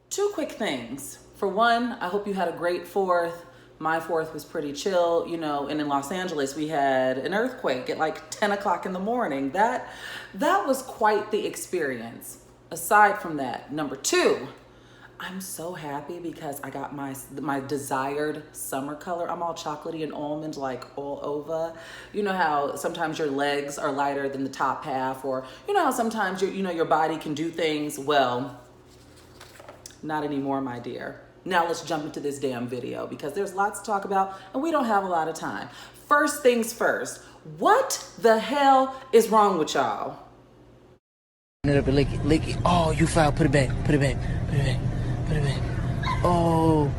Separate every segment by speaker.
Speaker 1: Two quick things. For one, I hope you had a great 4th. My 4th was pretty chill, you know, and in Los Angeles, we had an earthquake at like 10 o'clock in the morning. That was quite the experience. Aside from that, number two, I'm so happy because I got my desired summer color. I'm all chocolatey and almond, like all over. You know how sometimes your legs are lighter than the top half, or you know how sometimes your body can do things. Well, not anymore, my dear. Now let's jump into this damn video because there's lots to talk about and we don't have a lot of time. First things first, what the hell is wrong with y'all?
Speaker 2: Lick it. Oh, you foul. Put it back. Oh,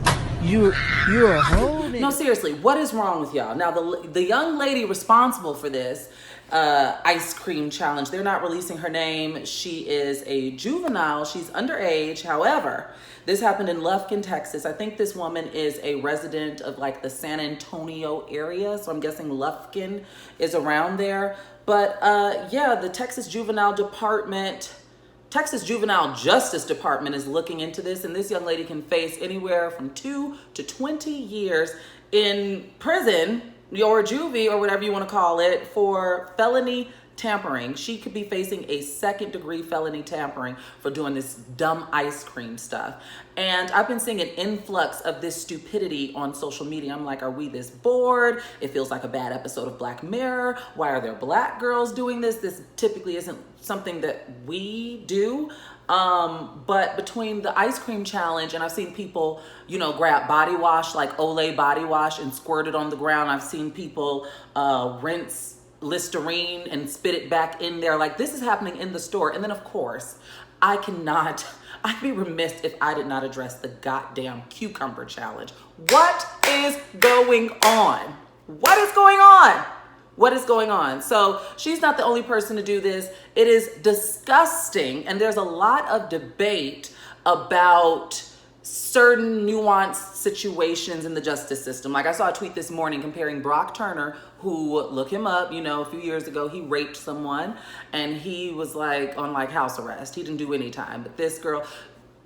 Speaker 2: you're holding.
Speaker 1: No, seriously, what is wrong with y'all? Now, the young lady responsible for this IceCreamChallenge, they're not releasing her name. She is a juvenile. She's underage. However, this happened in Lufkin, Texas. I think this woman is a resident of like the San Antonio area. So I'm guessing Lufkin is around there. But yeah, the Texas Juvenile Justice Department is looking into this, and this young lady can face anywhere from 2 to 20 years in prison, or juvie, or whatever you want to call it, for felony tampering. She could be facing a 2nd-degree felony tampering for doing this dumb ice cream stuff. And I've been seeing an influx of this stupidity on social media. I'm like, are we this bored? It feels like a bad episode of Black Mirror. Why are there Black girls doing this? This typically isn't something that we do. But between the ice cream challenge, and I've seen people, you know, grab body wash, like Olay body wash, and squirt it on the ground. I've seen people rinse Listerine and spit it back in there. Like, this is happening in the store. And then of course, I'd be remiss if I did not address the goddamn cucumber challenge. What is going on? What is going on? What is going on? So she's not the only person to do this. It is disgusting. And there's a lot of debate about certain nuanced situations in the justice system. Like, I saw a tweet this morning comparing Brock Turner, who, look him up, you know, a few years ago, he raped someone and he was like on like house arrest. He didn't do any time. But this girl,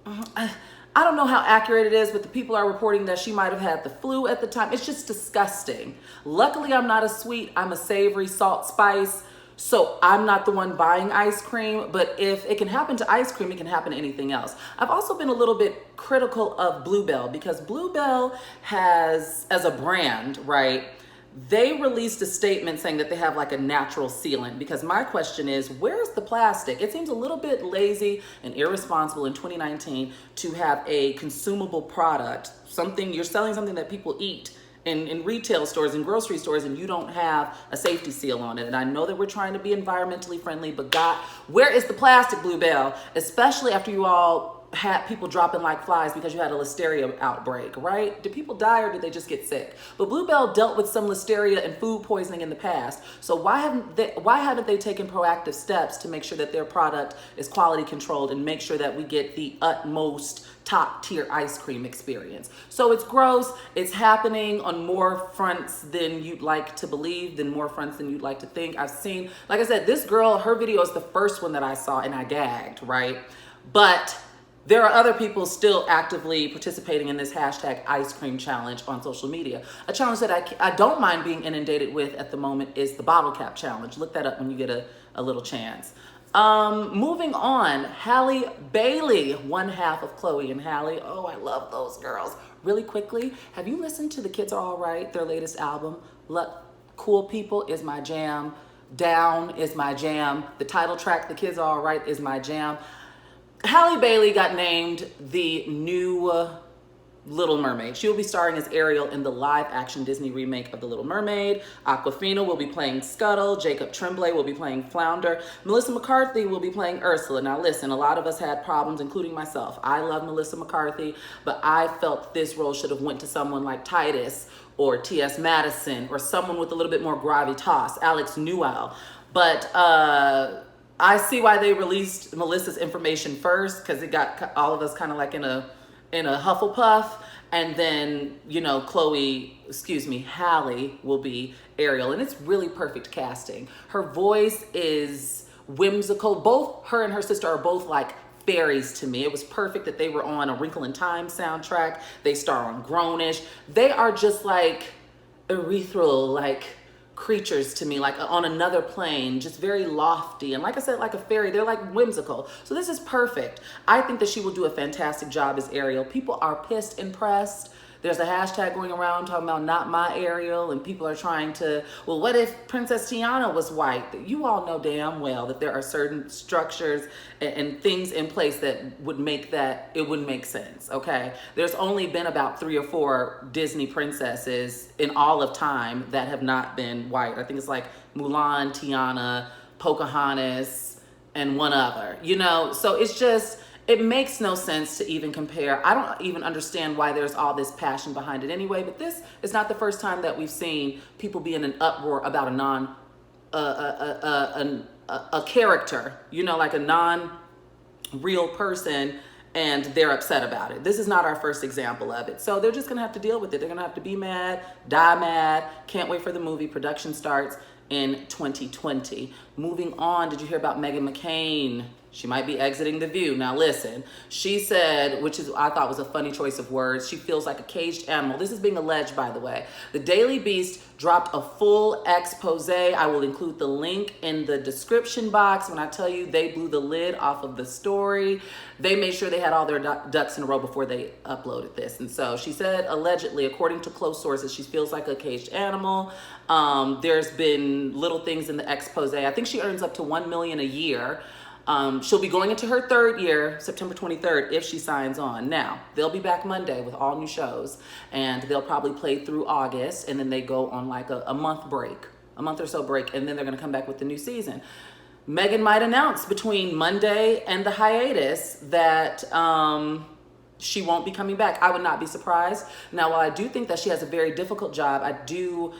Speaker 1: I don't know how accurate it is, but the people are reporting that she might have had the flu at the time. It's just disgusting. Luckily, I'm not a sweet, I'm a savory, salt, spice. So I'm not the one buying ice cream, but if it can happen to ice cream, it can happen to anything else. I've also been a little bit critical of Bluebell because Bluebell has, as a brand, right, they released a statement saying that they have like a natural sealant, because my question is, where's the plastic? It seems a little bit lazy and irresponsible in 2019 to have a consumable product, you're selling something that people eat in retail stores and grocery stores, and you don't have a safety seal on it. And I know that we're trying to be environmentally friendly, but God, where is the plastic, Bluebell? Especially after you all had people dropping like flies because you had a listeria outbreak, right? Did people die or did they just get sick? But Bluebell dealt with some listeria and food poisoning in the past. So why haven't they taken proactive steps to make sure that their product is quality controlled and make sure that we get the utmost top tier ice cream experience? So it's gross. It's happening on more fronts than you'd like to believe, more fronts than you'd like to think. I've seen, like I said, this girl, her video is the first one that I saw and I gagged, right? But there are other people still actively participating in this hashtag ice cream challenge on social media. A challenge that I don't mind being inundated with at the moment is the bottle cap challenge. Look that up when you get a little chance. Moving on, Halle Bailey, one half of Chloe and Halle. Oh, I love those girls. Really quickly, have you listened to The Kids Are All Right, their latest album? Cool People is my jam. Down is my jam. The title track, The Kids Are All Right, is my jam. Halle Bailey got named the new Little Mermaid. She will be starring as Ariel in the live-action Disney remake of The Little Mermaid. Awkwafina will be playing Scuttle. Jacob Tremblay will be playing Flounder. Melissa McCarthy will be playing Ursula. Now listen, a lot of us had problems, including myself. I love Melissa McCarthy, but I felt this role should have went to someone like Titus or T.S. Madison or someone with a little bit more gravitas, Alex Newell. But I see why they released Melissa's information first, because it got all of us kind of like in a Hufflepuff. And then, you know, Halle will be Ariel. And it's really perfect casting. Her voice is whimsical. Both her and her sister are both like fairies to me. It was perfect that they were on A Wrinkle in Time soundtrack. They star on Grownish. They are just like ethereal, like creatures to me, like on another plane, just very lofty. And like I said, like a fairy, they're like whimsical. So this is perfect. I think that she will do a fantastic job as Ariel. People are pissed and pressed. There's a hashtag going around talking about not my Ariel, and people are trying to, well, what if Princess Tiana was white? You all know damn well that there are certain structures and things in place that would make that, it wouldn't make sense, okay? There's only been about 3 or 4 Disney princesses in all of time that have not been white. I think it's like Mulan, Tiana, Pocahontas, and one other, you know? So it's just, it makes no sense to even compare. I don't even understand why there's all this passion behind it anyway, but this is not the first time that we've seen people be in an uproar about a character, you know, like a non-real person, and they're upset about it. This is not our first example of it. So they're just gonna have to deal with it. They're gonna have to be mad, die mad. Can't wait for the movie. Production starts in 2020. Moving on, did you hear about Meghan McCain? She might be exiting TheView. Now listen, she said, which is I thought was a funny choice of words, she feels like a caged animal. This is being alleged, by the way. The Daily Beast dropped a full expose. I will include the link in the description box. When I tell you they blew the lid off of the story, they made sure they had all their ducks in a row before they uploaded this. And so she said, allegedly, according to close sources, she feels like a caged animal. There's been little things in the expose. I think she earns up to $1 million a year. She'll be going into her 3rd year, September 23rd, if she signs on. Now, they'll be back Monday with all new shows, and they'll probably play through August, and then they go on like a month break, a month or so break, and then they're gonna come back with the new season. Meghan might announce between Monday and the hiatus that she won't be coming back. I would not be surprised. Now, while I do think that she has a very difficult job, I do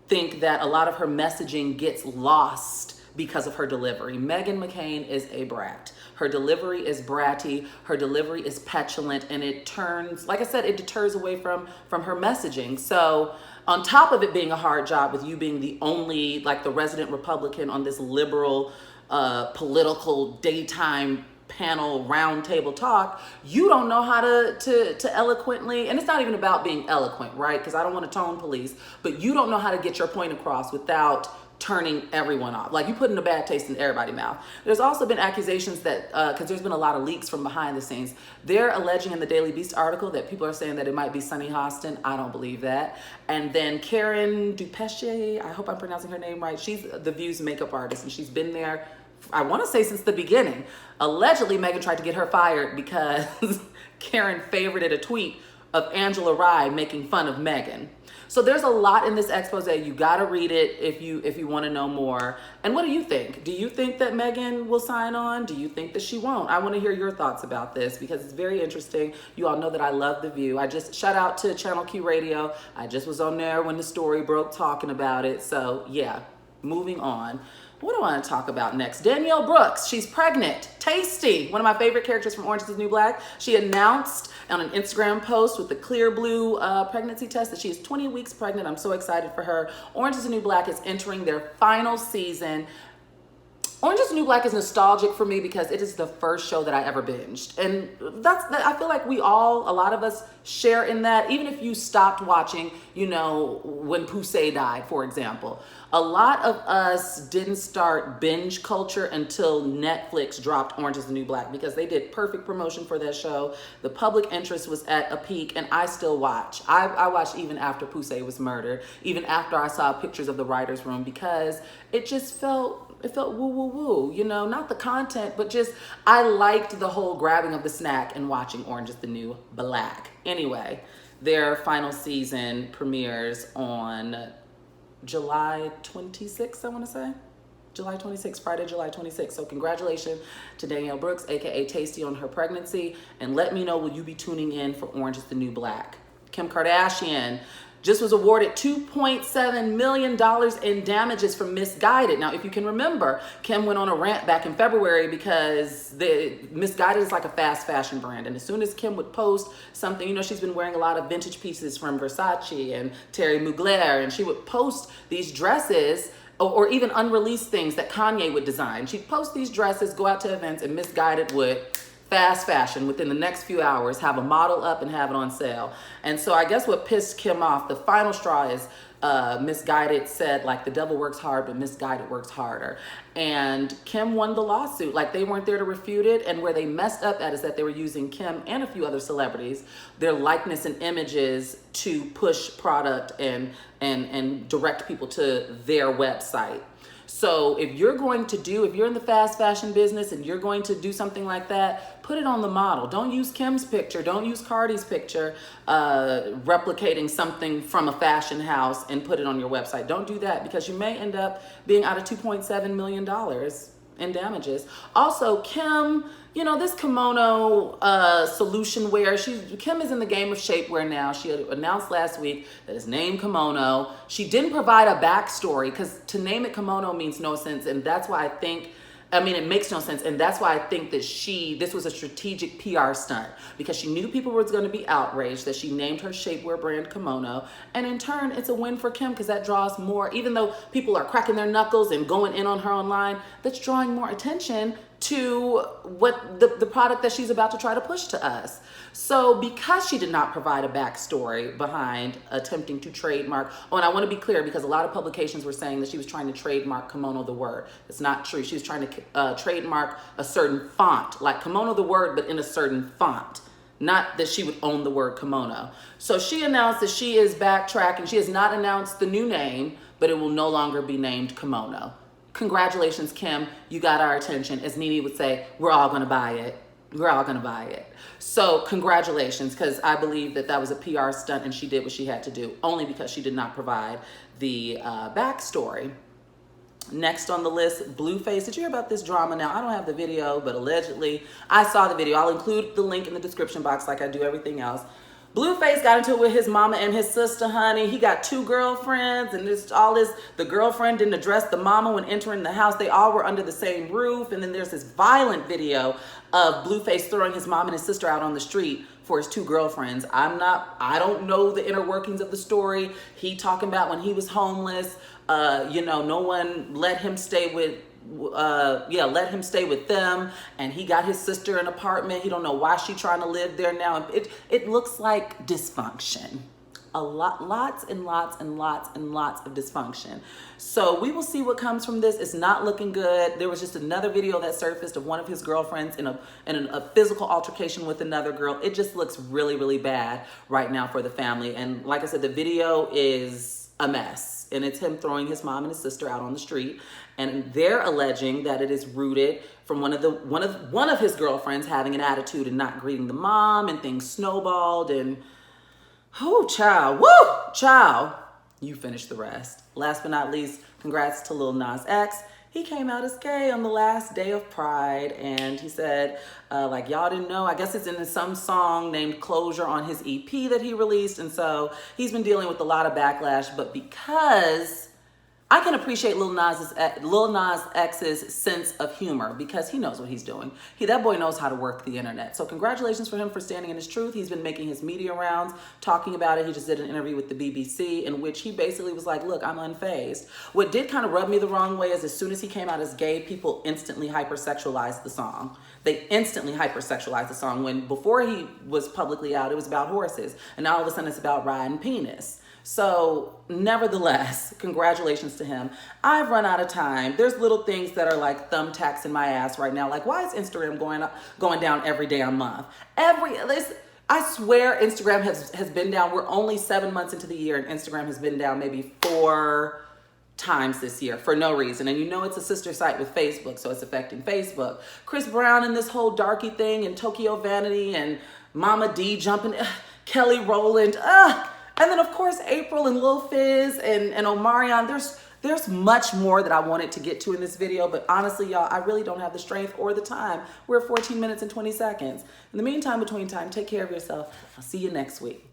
Speaker 1: think that a lot of her messaging gets lost because of her delivery. Meghan McCain is a brat. Her delivery is bratty, her delivery is petulant, and it turns, like I said, it deters away from her messaging. So on top of it being a hard job with you being the only, like the resident Republican on this liberal political daytime panel roundtable talk, you don't know how to eloquently, and it's not even about being eloquent, right? Because I don't want to tone police, but you don't know how to get your point across without turning everyone off. Like, you putting a bad taste in everybody's mouth. There's also been accusations that, because there's been a lot of leaks from behind the scenes, they're alleging in the Daily Beast article that people are saying that it might be Sunny Hostin. I don't believe that. And then Karen Dupeche, I hope I'm pronouncing her name right. She's TheView's makeup artist, and she's been there, I want to say, since the beginning. Allegedly, Meghan tried to get her fired because Karen favorited a tweet of Angela Rye making fun of Meghan. So there's a lot in this expose. You gotta read it if you want to know more. And what do you think? Do you think that Meghan will sign on? Do you think that she won't? I want to hear your thoughts about this because it's very interesting. You all know that I love TheView. I just shout out to Channel Q Radio. I just was on there when the story broke talking about it. So yeah, moving on. What do I want to talk about next? Danielle Brooks, she's pregnant. Tasty, one of my favorite characters from Orange is the New Black. She announced on an Instagram post with the clear blue pregnancy test that she is 20 weeks pregnant. I'm so excited for her. Orange is the New Black is entering their final season. Orange is the New Black is nostalgic for me because it is the first show that I ever binged. And I feel like a lot of us share in that. Even if you stopped watching, you know, when Poussey died, for example. A lot of us didn't start binge culture until Netflix dropped Orange is the New Black because they did perfect promotion for that show. The public interest was at a peak, and I still watch. I watched even after Poussey was murdered, even after I saw pictures of the writer's room, because it just felt woo woo woo, you know, not the content, but just I liked the whole grabbing of the snack and watching Orange is the New Black. Anyway, their final season premieres on July 26th, I want to say. July 26th, Friday, July 26th. So congratulations to Danielle Brooks, aka Tasty, on her pregnancy. And let me know, will you be tuning in for Orange is the New Black? Kim Kardashian just was awarded $2.7 million in damages for Misguided. Now, if you can remember, Kim went on a rant back in February because Misguided is like a fast fashion brand. And as soon as Kim would post something, you know, she's been wearing a lot of vintage pieces from Versace and Terry Mugler, and she would post these dresses or even unreleased things that Kanye would design. She'd post these dresses, go out to events, and Missguided would fast fashion within the next few hours, have a model up and have it on sale. And so I guess what pissed Kim off, the final straw is Missguided said, like, the devil works hard, but Missguided works harder. And Kim won the lawsuit. Like, they weren't there to refute it. And where they messed up at is that they were using Kim and a few other celebrities, their likeness and images to push product and direct people to their website. So if you're in the fast fashion business and you're going to do something like that, put it on the model. Don't use Kim's picture. Don't use Cardi's picture, replicating something from a fashion house and put it on your website. Don't do that, because you may end up being out of $2.7 million in damages. Also, Kim, you know, this kimono solution wear, Kim is in the game of shapewear now. She had announced last week that it's named Kimono. She didn't provide a backstory, because to name it Kimono means no sense, and that's why it makes no sense, and that's why I think that this was a strategic PR stunt, because she knew people were going to be outraged that she named her shapewear brand Kimono, and in turn, it's a win for Kim, because that draws more, even though people are cracking their knuckles and going in on her online, that's drawing more attention to what the product that she's about to try to push to us. So because she did not provide a backstory behind attempting to trademark, and I want to be clear, because a lot of publications were saying that she was trying to trademark kimono the word. It's not true. She was trying to trademark a certain font, like kimono the word, but in a certain font. Not that she would own the word kimono. So she announced that she is backtracking. She has not announced the new name, but it will no longer be named Kimono. Congratulations, Kim. You got our attention. As Nene would say, we're all going to buy it. We're all going to buy it. So congratulations, because I believe that was a PR stunt and she did what she had to do, only because she did not provide the backstory. Next on the list, Blueface. Did you hear about this drama? Now, I don't have the video, but allegedly, I saw the video. I'll include the link in the description box like I do everything else. Blueface got into it with his mama and his sister, honey. He got 2 girlfriends, and the girlfriend didn't address the mama when entering the house. They all were under the same roof. And then there's this violent video of Blueface throwing his mom and his sister out on the street for his 2 girlfriends. I don't know the inner workings of the story. He talking about when he was homeless, no one let him stay with them, and he got his sister an apartment. He don't know why she trying to live there now. It looks like dysfunction. Lots and lots of dysfunction. So we will see what comes from this. It's not looking good. There was just another video that surfaced of one of his girlfriends in a physical altercation with another girl. It just looks really, really bad right now for the family. And like I said, the video is a mess, and it's him throwing his mom and his sister out on the street. And they're alleging that it is rooted from one of his girlfriends having an attitude and not greeting the mom, and things snowballed. And child, you finished the rest. Last but not least, congrats to Lil Nas X. He came out as gay on the last day of Pride, and he said, like, y'all didn't know, I guess it's in some song named Closure on his EP that he released. And so he's been dealing with a lot of backlash, but because I can appreciate Lil Nas X's sense of humor, because he knows what he's doing. That boy knows how to work the internet. So congratulations for him for standing in his truth. He's been making his media rounds, talking about it. He just did an interview with the BBC in which he basically was like, look, I'm unfazed. What did kind of rub me the wrong way is as soon as he came out as gay, people instantly hypersexualized the song. They instantly hypersexualized the song, when before he was publicly out, it was about horses. And now all of a sudden it's about riding penis. So nevertheless, congratulations to him. I've run out of time. There's little things that are like thumbtacks in my ass right now. Like, why is Instagram going down every damn month? I swear Instagram has been down. We're only 7 months into the year, and Instagram has been down maybe 4 times this year for no reason. And you know it's a sister site with Facebook, so it's affecting Facebook. Chris Brown and this whole darky thing, and Tokyo Vanity, and Mama D jumping, Kelly Rowland, and then, of course, April and Lil Fizz and Omarion. There's much more that I wanted to get to in this video, but honestly, y'all, I really don't have the strength or the time. We're at 14 minutes and 20 seconds. In the meantime, take care of yourself. I'll see you next week.